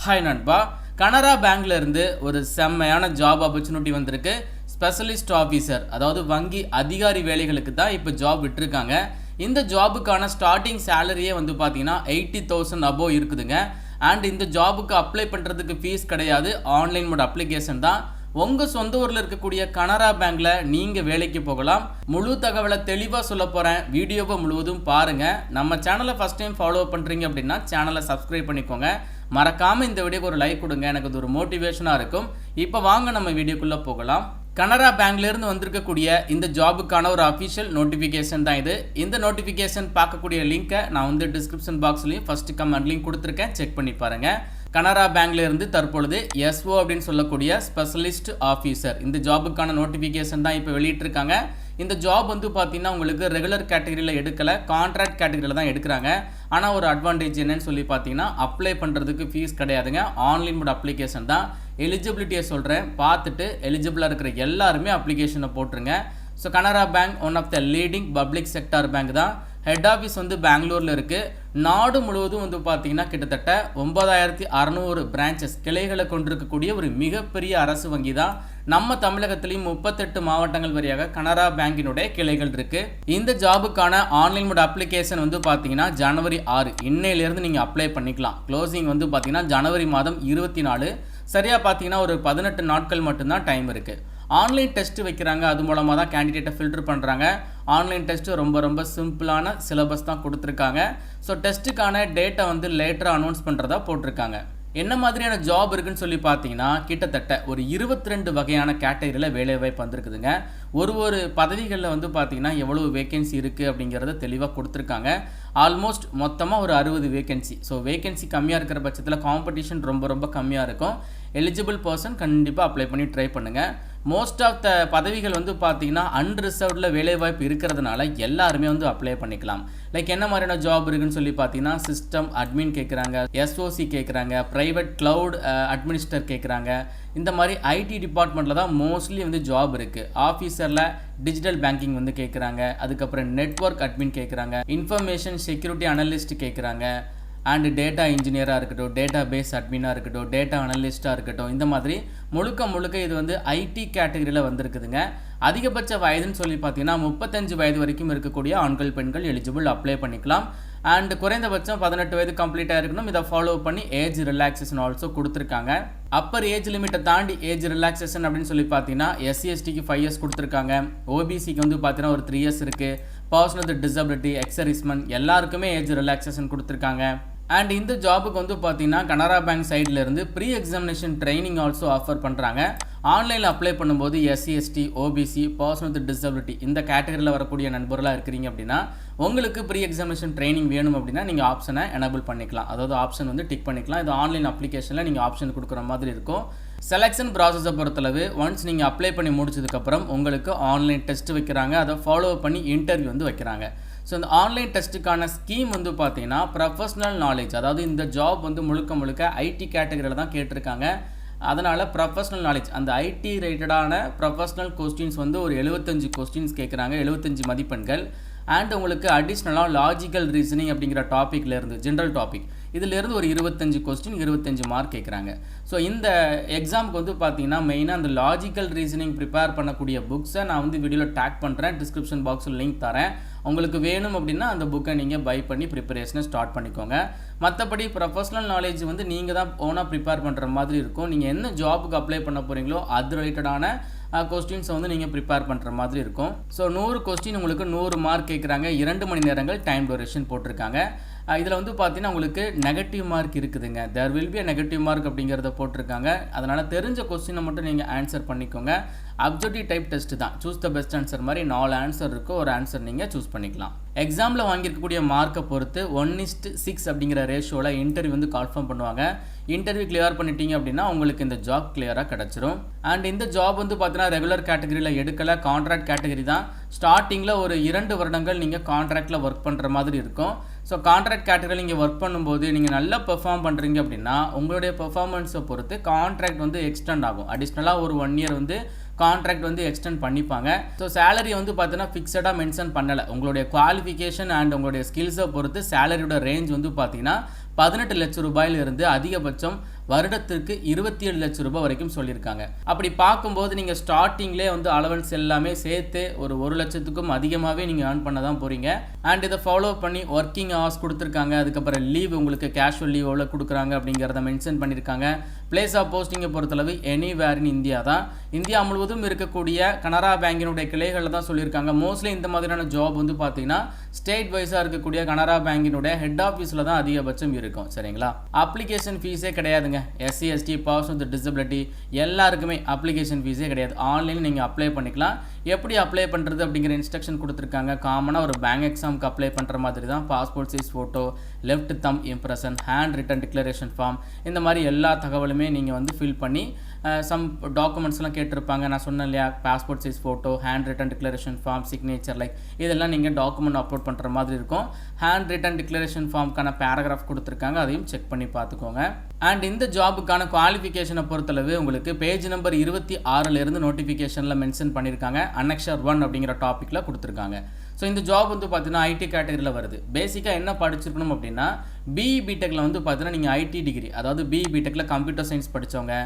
Hi நண்பா, கனரா பேங்க்ல இருந்து ஒரு செம்மையான ஜாப் ஆப்பர்ச்சுனிட்டி வந்திருக்கு. ஸ்பெஷலிஸ்ட் ஆஃபீஸர், அதாவது வங்கி அதிகாரி வேலைகளுக்கு தான் இப்போ ஜாப் விட்டுருக்காங்க. இந்த ஜாபுக்கான ஸ்டார்டிங் சேலரியே வந்து பார்த்தீங்கன்னா 80,000 அபோவ் இருக்குதுங்க. அண்ட் இந்த ஜாபுக்கு அப்ளை பண்ணுறதுக்கு ஃபீஸ் கிடையாது, ஆன்லைன் மோட் அப்ளிகேஷன் தான். உங்கள் சொந்த ஊரில் இருக்கக்கூடிய கனரா பேங்க்ல நீங்கள் வேலைக்கு போகலாம். முழு தகவலை தெளிவாக சொல்ல போகிறேன், வீடியோவை முழுவதும் பாருங்கள். நம்ம சேனலை ஃபஸ்ட் டைம் ஃபாலோ பண்ணுறீங்க அப்படின்னா சேனலை சப்ஸ்கிரைப் பண்ணிக்கோங்க. மறக்காமல் இந்த வீடியோக்கு ஒரு லைக் கொடுங்க, எனக்கு அது ஒரு மோட்டிவேஷனாக இருக்கும். இப்போ வாங்க நம்ம வீடியோக்குள்ளே போகலாம். கனரா பேங்க்லேருந்து வந்திருக்கக்கூடிய இந்த ஜாபுக்கான ஒரு அஃபிஷியல் நோட்டிஃபிகேஷன் தான் இது. இந்த நோட்டிஃபிகேஷன் பார்க்கக்கூடிய லிங்க்கை நான் வந்து டிஸ்கிரிப்ஷன் பாக்ஸ்லையும் ஃபஸ்ட்டு கமெண்ட் லிங்க் கொடுத்துருக்கேன், செக் பண்ணி பாருங்கள். கனரா பேங்க்ல இருந்து தற்பொழுது எஸ்ஓ அப்படின்னு சொல்லக்கூடிய ஸ்பெஷலிஸ்ட் ஆஃபீஸர் இந்த ஜாபுக்கான நோட்டிஃபிகேஷன் தான் இப்போ வெளியிட்டிருக்காங்க. இந்த ஜாப் வந்து பார்த்தீங்கன்னா உங்களுக்கு ரெகுலர் கேட்டகரியில் எடுக்கலை, கான்ட்ராக்ட் கேட்டகரியில் தான் எடுக்கிறாங்க. ஆனால் ஒரு அட்வான்டேஜ் என்னன்னு சொல்லி பார்த்தீங்கன்னா அப்ளை பண்ணுறதுக்கு ஃபீஸ் கிடையாதுங்க, ஆன்லைன் மோட் அப்ளிகேஷன் தான். எலிஜிபிலிட்டியை சொல்கிறேன், பார்த்துட்டு எலிஜிபிளாக இருக்கிற எல்லாருமே அப்ளிகேஷனை போட்டுருங்க. So Canara bank one of the leading public sector bank தான். ஹெட் ஆஃபீஸ் வந்து பெங்களூரில் இருக்குது. நாடு முழுவதும் வந்து பார்த்தீங்கன்னா கிட்டத்தட்ட 9600 பிரான்ச்சஸ் கிளைகளை கொண்டிருக்கக்கூடிய ஒரு மிகப்பெரிய அரசு வங்கி தான். நம்ம தமிழகத்திலையும் 38 மாவட்டங்கள் வழியாக கனரா பேங்கினுடைய கிளைகள் இருக்குது. இந்த ஜாபுக்கான ஆன்லைன் மோட் அப்ளிகேஷன் வந்து பார்த்தீங்கன்னா ஜனவரி 6 இன்னையிலேருந்து நீங்கள் அப்ளை பண்ணிக்கலாம். க்ளோசிங் வந்து பார்த்தீங்கன்னா ஜனவரி மாதம் 24. சரியாக பார்த்தீங்கன்னா ஒரு 18 நாட்கள் மட்டும்தான் டைம் இருக்குது. ஆன்லைன் டெஸ்ட் வைக்கிறாங்க, அது மூலமாக தான் கேண்டிடேட்டை ஃபில்டர் பண்ணுறாங்க. ஆன்லைன் டெஸ்ட்டு ரொம்ப சிம்பிளான சிலபஸ் தான் கொடுத்துருக்காங்க. ஸோ டெஸ்ட்டுக்கான டேட்டை வந்து லேட்டராக அனௌன்ஸ் பண்ணுறதா போட்டிருக்காங்க. என்ன மாதிரியான ஜாப் இருக்குன்னு சொல்லி பார்த்தீங்கன்னா கிட்டத்தட்ட ஒரு 22 வகையான கேட்டகரியில் வேலைவாய்ப்பு வந்திருக்குதுங்க. ஒரு பதவிகளில் வந்து பார்த்தீங்கன்னா எவ்வளோ வேகன்சி இருக்குது அப்படிங்கிறத தெளிவாக கொடுத்துருக்காங்க. ஆல்மோஸ்ட் மொத்தமாக ஒரு 60 வேகன்சி. ஸோ வேகன்சி கம்மியாக இருக்கிற பட்சத்தில் காம்படிஷன் ரொம்ப கம்மியாக இருக்கும். எலிஜிபிள் பர்சன் கண்டிப்பாக அப்ளை பண்ணி ட்ரை பண்ணுங்கள். மோஸ்ட் ஆஃப் த பதவிகள் வந்து பார்த்தீங்கன்னா அன்ரிசர்வ்டில் வேலைவாய்ப்பு இருக்கிறதுனால எல்லாருமே வந்து அப்ளை பண்ணிக்கலாம். லைக் என்ன மாதிரியான ஜாப் இருக்குன்னு சொல்லி பார்த்தீங்கன்னா சிஸ்டம் அட்மின் கேட்குறாங்க, எஸ்ஓசி கேட்குறாங்க, ப்ரைவேட் க்ளவுட் அட்மினிஸ்டர் கேட்குறாங்க. இந்த மாதிரி ஐடி டிபார்ட்மெண்ட்டில் தான் மோஸ்ட்லி வந்து ஜாப் இருக்குது. ஆஃபீஸரில் டிஜிட்டல் பேங்கிங் வந்து கேட்குறாங்க, அதுக்கப்புறம் நெட்வொர்க் அட்மின் கேட்குறாங்க, இன்ஃபர்மேஷன் செக்யூரிட்டி அனலிஸ்ட் கேட்குறாங்க, அண்டு டேட்டா இன்ஜினியராக இருக்கட்டும், டேட்டா பேஸ் அட்மினாக இருக்கட்டும், டேட்டா அனலிஸ்ட்டாக இருக்கட்டும். இந்த மாதிரி முழுக்க இது வந்து ஐடி கேட்டகரியில் வந்திருக்குதுங்க. அதிகபட்ச வயதுன்னு சொல்லி பார்த்தீங்கன்னா 35 வயது வரைக்கும் இருக்கக்கூடிய ஆண்கள் பெண்கள் எலிஜிபிள் அப்ளை பண்ணிக்கலாம். அண்ட் குறைந்தபட்சம் 18 வயது கம்ப்ளீட்டாக இருக்கணும். இதை ஃபாலோ பண்ணி ஏஜ் ரிலாக்ஸேஷன் ஆல்சோ கொடுத்துருக்காங்க. அப்பர் ஏஜ் லிமிட்டை தாண்டி ஏஜ் ரிலாக்ஸேஷன் அப்படின்னு சொல்லி பார்த்தீங்கன்னா SC/STக்கு 5 இயர்ஸ் கொடுத்துருக்காங்க. OBCக்கு வந்து பார்த்தீங்கன்னா ஒரு 3 இயர்ஸ் இருக்குது. பர்சன் வித் டிசபிலிட்டி, எக்ஸரிஸ்மன் எல்லாருக்குமே ஏஜ் ரிலாக்ஸேஷன் கொடுத்துருக்காங்க. அண்ட் இந்த ஜாபுக்கு வந்து பார்த்தீங்கன்னா கனரா பேங்க் சைடில் இருந்து pre examination training also offer பண்ணுறாங்க. ஆன்லைனில் அப்ளை பண்ணும்போது SC/ST, OBC, person with disability இந்த கேட்டகரியில் வரக்கூடிய நண்பர்களாக இருக்கிறீங்க அப்படின்னா உங்களுக்கு ப்ரீ எக்ஸாமினேஷன் ட்ரைனிங் வேணும் அப்படின்னா நீங்கள் ஆப்ஷனை எனேபிள் பண்ணிக்கலாம். அதாவது ஆப்ஷன் வந்து டிக் பண்ணிக்கலாம். இது ஆன்லைன் அப்ளிகேஷனில் நீங்கள் ஆப்ஷன் கொடுக்குற மாதிரி இருக்கும். செலெக்ஷன் ப்ராசஸை பொறுத்தளவு ஒன்ஸ் நீங்கள் அப்ளை பண்ணி முடிச்சதுக்கப்புறம் உங்களுக்கு ஆன்லைன் டெஸ்ட் வைக்கிறாங்க, அதை ஃபாலோ பண்ணி இன்டர்வியூ வந்து வைக்கிறாங்க. ஸோ இந்த ஆன்லைன் டெஸ்ட்டுக்கான ஸ்கீம் வந்து பார்த்தீங்கன்னா ப்ரொஃபஷ்னல் நாலேஜ், அதாவது இந்த ஜாப் வந்து முழுக்க ஐடி கேட்டகரியில் தான் கேட்டிருக்காங்க. அதனால் ப்ரொஃபஷ்னல் நாலேஜ், அந்த ஐடி ரிலேட்டடான ப்ரொஃபஷ்னல் கொஸ்டின்ஸ் வந்து ஒரு 75 கொஸ்டின்ஸ் கேட்குறாங்க, 75 மதிப்பெண்கள். அண்ட் உங்களுக்கு அடிஷ்னலாக லாஜிக்கல் ரீசனிங் அப்படிங்கிற டாப்பிக்லேருந்து ஜென்ரல் டாபிக் இதிலேருந்து ஒரு 25 கொஸ்டின் 25 மார்க் கேட்குறாங்க. ஸோ இந்த எக்ஸாமுக்கு வந்து பார்த்தீங்கன்னா மெயினாக அந்த லாஜிக்கல் ரீசனிங் ப்ரிப்பேர் பண்ணக்கூடிய புக்ஸை நான் வந்து வீடியோவில் டேக் பண்ணுறேன், டிஸ்கிரிப்ஷன் பாக்ஸில் லிங்க் தரேன். உங்களுக்கு வேணும் அப்படின்னா அந்த புக்கை நீங்கள் பை பண்ணி ப்ரிப்பரேஷனை ஸ்டார்ட் பண்ணிக்கோங்க. மற்றபடி ப்ரொஃபஷ்னல் நாலேஜ் வந்து நீங்கள் தான் ஓனாக ப்ரிப்பேர் பண்ணுற மாதிரி இருக்கும். நீங்கள் என்ன ஜாபுக்கு அப்ளை பண்ண போகிறீங்களோ அது ரிலேட்டடான கொஸ்டின்ஸை வந்து நீங்கள் ப்ரிப்பேர் பண்ணுற மாதிரி இருக்கும். ஸோ 100 கொஸ்டின் உங்களுக்கு 100 மார்க் கேட்குறாங்க. 2 மணி நேரங்கள் டைம் டூரேஷன் போட்டிருக்காங்க. இதில் வந்து பார்த்தீங்கன்னா உங்களுக்கு நெகட்டிவ் மார்க் இருக்குதுங்க. There will be negative mark அப்படிங்கிறத போட்டிருக்காங்க. அதனால் தெரிஞ்ச கொஸ்டினை மட்டும் நீங்கள் ஆன்சர் பண்ணிக்கோங்க. அப்ஜெக்டிவ் டைப் டெஸ்ட் தான், சூஸ் த பெஸ்ட் ஆன்சர் மாதிரி 4 ஆன்சர் இருக்கும், ஒரு ஆன்சர் நீங்கள் சூஸ் பண்ணிக்கலாம். எக்ஸாமில் வாங்கியிருக்கக்கூடிய மார்க்கை பொறுத்து 1:6 அப்படிங்கிற ரேஷியோவில் இன்டர்வியூ வந்து கால்ஃபார்ம் பண்ணுவாங்க. இன்டர்வியூ கிளியர் பண்ணிட்டீங்க அப்படின்னா உங்களுக்கு இந்த ஜாப் கிளியராக கிடச்சிரும். அண்ட் இந்த ஜாப் வந்து பார்த்தீங்கன்னா ரெகுலர் கேட்டகரியில் எடுக்கலை, கான்ட்ராக்ட் கேட்டகரி தான். ஸ்டார்டிங்கில் ஒரு 2 வருடங்கள் நீங்கள் கான்ட்ராக்டில் ஒர்க் பண்ணுற மாதிரி இருக்கும். ஸோ கான்ட்ராக்ட் கேட்டகரியில் நீங்கள் ஒர்க் பண்ணும்போது நீங்கள் நல்லா பெர்ஃபார்ம் பண்ணுறீங்க அப்படின்னா உங்களுடைய பெர்ஃபார்மன்ஸை பொறுத்து கான்ட்ராக்ட் வந்து எக்ஸ்டெண்ட் ஆகும். அடிஷ்னலாக ஒரு 1 இயர் வந்து கான்ட்ராக்ட் வந்து எக்ஸ்டெண்ட் பண்ணிப்பாங்க. ஸோ சேலரி வந்து பார்த்தீங்கன்னா ஃபிக்ஸடாக மென்ஷன் பண்ணலை. உங்களுடைய குவாலிஃபிகேஷன் அண்ட் உங்களுடைய ஸ்கில்ஸை பொறுத்து சேலரியோட ரேஞ்ச் வந்து பார்த்தீங்கன்னா 18 லட்சம் ரூபாயிலிருந்து அதிகபட்சம் வருடத்திற்கு 27 லட்சம் ரூபாய் வரைக்கும் சொல்லியிருக்காங்க. அப்படி பார்க்கும்போது நீங்கள் ஸ்டார்டிங்லேயே வந்து அலவன்ஸ் எல்லாமே சேர்த்து ஒரு 1 லட்சத்துக்கும் அதிகமாகவே நீங்கள் ஏர்ன் பண்ண தான் போகிறீங்க. அண்ட் இதை ஃபாலோ பண்ணி ஒர்க்கிங் ஹவர்ஸ் கொடுத்துருக்காங்க. அதுக்கப்புறம் லீவ் உங்களுக்கு கேஷுவல் லீவ் எவ்வளோ கொடுக்குறாங்க அப்படிங்கிறத மென்ஷன் பண்ணியிருக்காங்க. பிளேஸ் ஆஃப் போஸ்டிங்கை பொறுத்தளவு எனிவேர் இன் இந்தியா தான். இந்தியா முழுவதும் இருக்கக்கூடிய கனரா பேங்கினுடைய கிளைகளில் தான் சொல்லியிருக்காங்க. மோஸ்ட்லி இந்த மாதிரியான ஜாப் வந்து பார்த்தீங்கன்னா ஸ்டேட் வைஸாக இருக்கக்கூடிய கனரா பேங்கினுடைய ஹெட் ஆஃபீஸில் தான் அதிகபட்சம் இருக்கும். சரிங்களா? அப்ளிகேஷன் ஃபீஸே கிடையாதுங்க. SC ST person with disability எல்லாருக்குமே அப்ளிகேஷன் ஃபீஸே கிடையாது. ஆன்லைனில் நீங்கள் அப்ளை பண்ணிக்கலாம். எப்படி அப்ளை பண்ணுறது அப்படிங்கிற இன்ஸ்ட்ரக்ஷன் கொடுத்துருக்காங்க. காமனாக ஒரு பேங்க் எக்ஸாமுக்கு அப்ளை பண்ணுற மாதிரி தான். Passport size photo, left thumb impression, hand written declaration form, இந்த மாதிரி எல்லா தகவலுமே நீங்கள் வந்து ஃபில் பண்ணி சம் டாக்குமெண்ட்ஸ்லாம் கேட்டிருப்பாங்க. நான் சொன்னேன் இல்லையா, passport size photo, hand written declaration form, signature, like இதெல்லாம் நீங்கள் டாக்குமெண்ட் அப்லோட் பண்ணுற மாதிரி இருக்கும். ஹேண்ட் ரிட்டன் டிக்ளரேஷன் ஃபார்முக்கான பேராகிராஃப் கொடுத்துருக்காங்க. அதையும் செக் பண்ணி பார்த்துக்கோங்க. அண்ட் இந்த ஜாபுக்கான குவாலிஃபிகேஷனை பொறுத்தளவு உங்களுக்கு பேஜ் நம்பர் 26 நோட்டிஃபிகேஷனில் மென்ஷன் பண்ணியிருக்காங்க. அனெக்ஷர் 1 அப்படிங்கிற டாப்பிக்கில் கொடுத்துருக்காங்க. ஸோ இந்த ஜாப் வந்து பார்த்தீங்கன்னா ஐடி கேட்டகரியில் வருது. பேசிக்காக என்ன படிச்சிருக்கணும் அப்படின்னா, பிஇ பிடெக்கில் வந்து பார்த்தீங்கன்னா நீங்கள் ஐடி டிகிரி, அதாவது பிஇ பிடெக்கில் கம்ப்யூட்டர் சயின்ஸ் படித்தவங்க,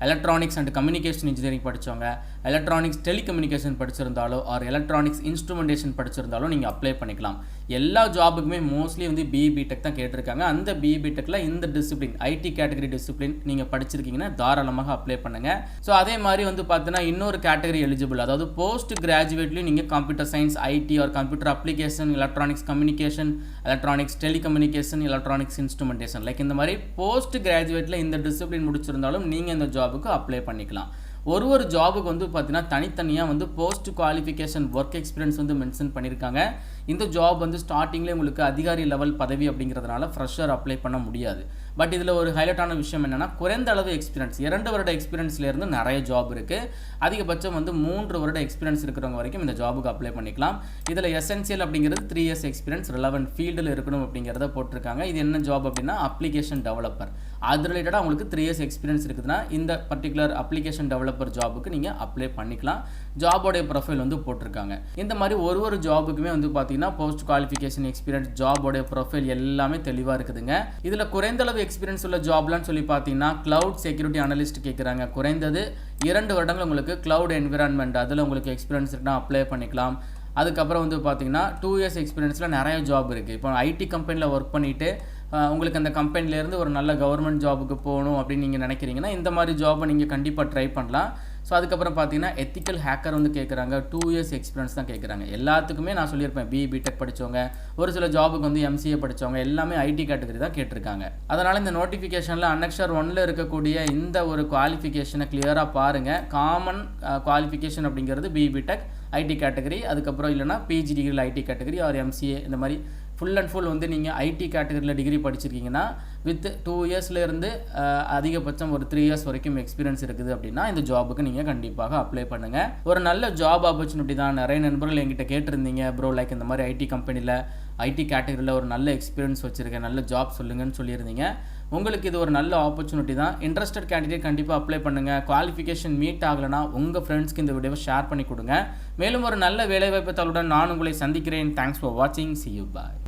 எலக்ட்ரானிக்ஸ் அண்ட் கம்யூனிகேஷன் இன்ஜினியரிங் படித்தவங்க, எலக்ட்ரானிக்ஸ் டெலிகம்யூனிகேஷன் படிச்சிருந்தாலோ ஆர் எலக்ட்ரானிக்ஸ் இன்ஸ்ட்ருமெண்டேஷன் படிச்சிருந்தாலும் நீங்கள் அப்ளை பண்ணிக்கலாம். எல்லா ஜாபுக்குமே மோஸ்ட்லி வந்து பிஇ பிடெக் தான் கேட்டிருக்காங்க. அந்த பிஇ பிடெக்கில் இந்த டிசிப்ளின் ஐடி கேட்டகரி டிசிப்ளின் நீங்கள் படிச்சிருக்கீங்கன்னா தாராளமாக அப்ளை பண்ணுங்கள். ஸோ அதே மாதிரி வந்து பார்த்தீங்கன்னா இன்னொரு கேட்டகரி எலிஜிபிள், அதாவது போஸ்ட் கிராஜுவேட்லேயும் நீங்கள் computer science, IT or computer application, electronics communication, electronics telecommunication, electronics instrumentation, like இந்த மாதிரி போஸ்ட் கிராஜுவேட்டில் இந்த டிசிப்ளின் முடிச்சிருந்தாலும் நீங்கள் இந்த ஜாபுக்கு அப்ளை பண்ணிக்கலாம். ஒரு ஜாபுக்கு வந்து பார்த்தீங்கன்னா தனித்தனியாக வந்து போஸ்ட் குவாலிஃபிகேஷன் ஒர்க் எக்ஸ்பீரியன்ஸ் வந்து மென்ஷன் பண்ணியிருக்காங்க. இந்த ஜாப் வந்து ஸ்டார்டிங்லேயே உங்களுக்கு அதிகாரி லெவல் பதவி அப்படிங்கிறதுனால ஃப்ரெஷர் அப்ளை பண்ண முடியாது. பட் இதில் ஒரு ஹைலைட்டான விஷயம் என்னென்னா, குறைந்த அளவு எக்ஸ்பீரியன்ஸ், 2 வருட எக்ஸ்பீரியன்ஸ்லேருந்து நிறைய ஜாப் இருக்குது. அதிகபட்சம் வந்து 3 வருட எக்ஸ்பீரியன்ஸ் இருக்கிறவங்க வரைக்கும் இந்த ஜாபுக்கு அப்ளை பண்ணிக்கலாம். இதில் எசென்சியல் அப்படிங்கிறது 3 இயர்ஸ் எக்ஸ்பீரியன்ஸ் ரிலவெண்ட் ஃபீல்டில் இருக்கணும் அப்படிங்கிறத போட்டிருக்காங்க. இது என்ன ஜாப் அப்படின்னா அப்ளிகேஷன் டெவலப்பர். அது ரிலேட்டடாக உங்களுக்கு 3 இயர்ஸ் எக்ஸ்பீரியன்ஸ் இருக்குதுன்னா இந்த பர்டிகுலர் அப்ளிகேஷன் டெவலப்பர் ஜாபுக்கு நீங்கள் அப்ளை பண்ணிக்கலாம். ஜாபோடைய ப்ரொஃபைல் வந்து போட்டிருக்காங்க. இந்த மாதிரி ஒரு ஜாபுக்குமே வந்து பார்த்தீங்கன்னா போஸ்ட் குவாலிஃபிகேஷன் எக்ஸ்பீரியன்ஸ், ஜாபோடைய ப்ரொஃபைல் எல்லாமே தெளிவாக இருக்குதுங்க. இதில் குறைந்தளவு எக்ஸ்பீரியன்ஸ் உள்ள ஜாப்லான்னு சொல்லி பார்த்தீங்கன்னா கிளவுட் செக்யூரிட்டி அனலிஸ்ட் கேட்குறாங்க. குறைந்தது 2 வருடங்கள் உங்களுக்கு கிளவுட் என்விரான்மெண்ட் அதில் உங்களுக்கு எக்ஸ்பீரியன்ஸ் இருக்குன்னா அப்ளை பண்ணிக்கலாம். அதுக்கப்புறம் வந்து பார்த்தீங்கன்னா 2 இயர்ஸ் எக்ஸ்பீரியன்ஸில் நிறைய ஜாப் இருக்குது. இப்போ ஐடி கம்பெனியில் ஒர்க் பண்ணிவிட்டு உங்களுக்கு அந்த கம்பெனிலேருந்து ஒரு நல்ல கவர்மெண்ட் ஜாபுக்கு போகணும் அப்படின்னு நீங்கள் நினைக்கிறீங்கன்னா இந்த மாதிரி ஜாபை நீங்கள் கண்டிப்பாக ட்ரை பண்ணலாம். ஸோ அதுக்கப்புறம் பார்த்தீங்கன்னா எத்திக்கல் ஹேக்கர் வந்து கேட்குறாங்க. 2 இயர்ஸ் எக்ஸ்பீரியன்ஸ் தான் கேட்குறாங்க. எல்லாத்துக்குமே நான் சொல்லியிருப்பேன், பிஇ பிடெக் படித்தவங்க, ஒரு சில ஜாபுக்கு வந்து எம்சிஏ படித்தவங்க, எல்லாமே ஐடி கேட்டகரி தான் கேட்டிருக்காங்க. அதனால் இந்த நோட்டிஃபிகேஷனில் அனெக்ஷர் 1 இருக்கக்கூடிய இந்த ஒரு குவாலிஃபிகேஷனை கிளியராக பாருங்கள். காமன் குவாலிஃபிகேஷன் அப்படிங்கிறது பிஇ பிடெக் ஐடி கேட்டகரி, அதுக்கப்புறம் இல்லைனா பிஜி டிகிரியில் ஐடி கேட்டகரி ஆர் எம்சிஏ, இந்த மாதிரி ஃபுல் அண்ட் ஃபுல் வந்து நீங்கள் ஐடி கேட்டகரியில் டிகிரி படிச்சிருக்கீங்கன்னா வித் 2 இயர்ஸ்லேருந்து அதிகபட்சம் ஒரு 3 இயர்ஸ் வரைக்கும் எக்ஸ்பீரியன்ஸ் இருக்குது அப்படின்னா இந்த ஜாபுக்கு நீங்கள் கண்டிப்பாக அப்ளை பண்ணுங்கள். ஒரு நல்ல ஜாப் ஆப்பர்ச்சுனிட்டி தான். நிறைய நண்பர்கள் என்கிட்ட கேட்டிருந்தீங்க, ப்ரோ லைக் இந்த மாதிரி ஐடி கம்பெனியில் ஐடி கேட்டகரியில் ஒரு நல்ல எக்ஸ்பீரியன்ஸ் வச்சுருக்கேன், நல்ல ஜாப் சொல்லுங்கன்னு சொல்லியிருந்தீங்க. உங்களுக்கு இது ஒரு நல்ல ஆப்பர்ச்சுனிட்டி தான். இன்ட்ரெஸ்டட் கேண்டிடேட் கண்டிப்பாக அப்ளை பண்ணுங்கள். குவாலிஃபிகேஷன் மீட் ஆகலைன்னா உங்கள் ஃப்ரெண்ட்ஸ்க்கு இந்த வீடியோவை ஷேர் பண்ணி கொடுங்க. மேலும் ஒரு நல்ல வேலைவாய்ப்பு தகவலுடன் நான் உங்களை சந்திக்கிறேன். தேங்க்ஸ் ஃபார் வாட்சிங். See you. Bye.